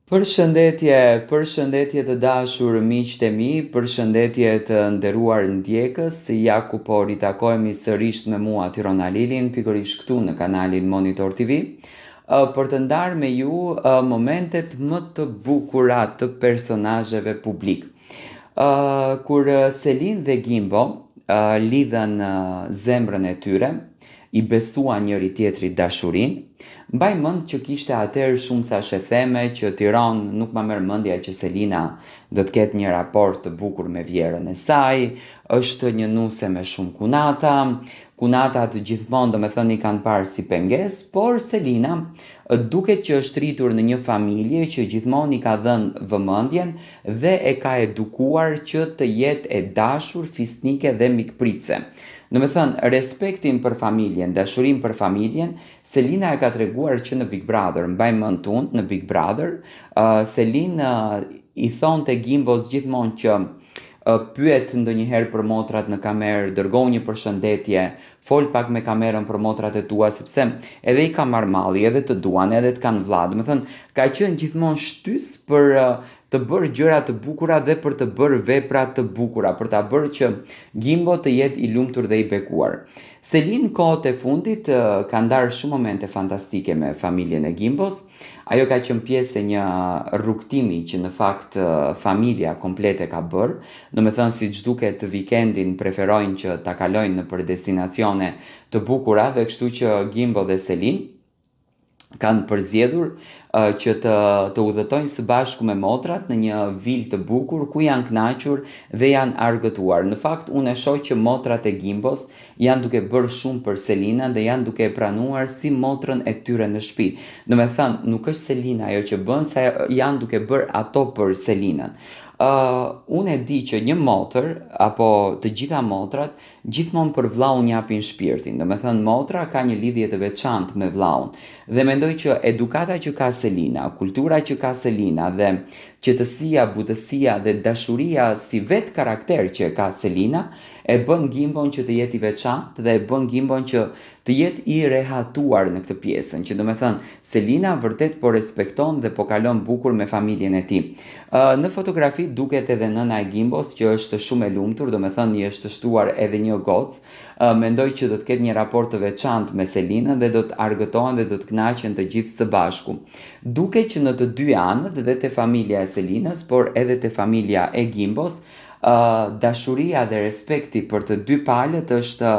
Përshëndetje të dashur miqtë e mi, përshëndetje të nderuar ndjekës, ja ku po ritakohemi sërish me mua Tirona Lilin, pikërisht këtu në kanalin Monitor TV, për të ndarë me ju momentet më të bukura të personazheve publik. Kur Selin dhe Gimbo lidhen zemrën e tyre, i besuan njëri tjetrit dashurin, mbaj mend që kishte atëherë shumë thashë theme që Tiron nuk ma merr mendja që Selina do të ketë një raport të bukur me vjerën e saj, është një nuse me shumë kunata, kunatat gjithmonë domethënë i kanë parë si pengesë, por Selina duket që është rritur në një familje që gjithmonë i ka dhënë vëmendjen dhe e ka edukuar që të jetë e dashur, fisnike dhe mikpritse. Në me thënë, respektin për familjen, dashurin për familjen, Selina e ka treguar që në Big Brother, mbaj mend unë në Big Brother, Selina i thonë të Gimbos gjithmonë që pyet ndonjëherë për motrat në kamerë, dërgoj një përshëndetje, fol pak me kamerën për motrat e tua, sepse edhe i ka marrë malli, edhe të duan, edhe të kanë vlla. Do të thënë, ka qenë gjithmonë shtys për të bërë gjëra të bukura dhe për të bërë vepra të bukura, për ta bërë që Gimbo të jetë i lumtur dhe i bekuar. Selin kohët e fundit ka ndarë shumë momente fantastike me familjen e Gimbos. Ajo ka qenë pjesë e një rrugtimi që në fakt familja komplete ka bërë. Do me thënë si që duket vikendin preferojnë që ta kalojnë në për destinacione të bukura dhe kështu që Gimbo dhe Selin kanë përzgjedhur që të udhëtojnë së bashku me motrat në një vilë të bukur ku janë kënaqur dhe janë argëtuar. Në fakt, unë e shoh që motrat e Gimbos janë duke bërë shumë për Selina dhe janë duke e pranuar si motrën e tyre në shtëpi. Do me thënë, nuk është Selina ajo që bën, sa janë duke bërë ato për Selinën. Unë e di që një motër, apo të gjitha motrat, gjithmonë për vllaun japin shpirtin. Do me thënë, motra ka një lidhje të veçantë me vllaun. Dhe mendoj që edukata që ka Selina, kultura që ka Selina dhe qetësia, butësia dhe dashuria si vetë karakter që ka Selina e bën Gimbon që të jetë i veçantë dhe e bën Gimbon që të jetë i rehatuar në këtë pjesën, që do me thënë Selina vërtet po respekton dhe po kalon bukur me familjen e tij. Në fotografi duket edhe nëna e Gimbos që është shumë e lumtur, do me thënë i është shtuar edhe një gocë. Mendoj që do të ketë një raport të veçantë me Selinën dhe do të argëtohen dhe do të kënaqen të gjithë së bashku. Duket që në të dy anët, dhe te familja e Selinës, por edhe te familja e Gimbos, dashuria dhe respekti për të dy palët është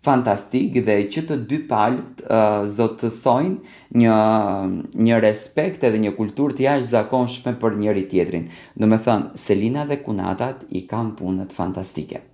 fantastik dhe që të dy palët zotësojnë një respekt edhe një kulturë të jashtëzakonshme për njëri tjetrin. Do me thënë, Selina dhe kunatat i kanë punët fantastike.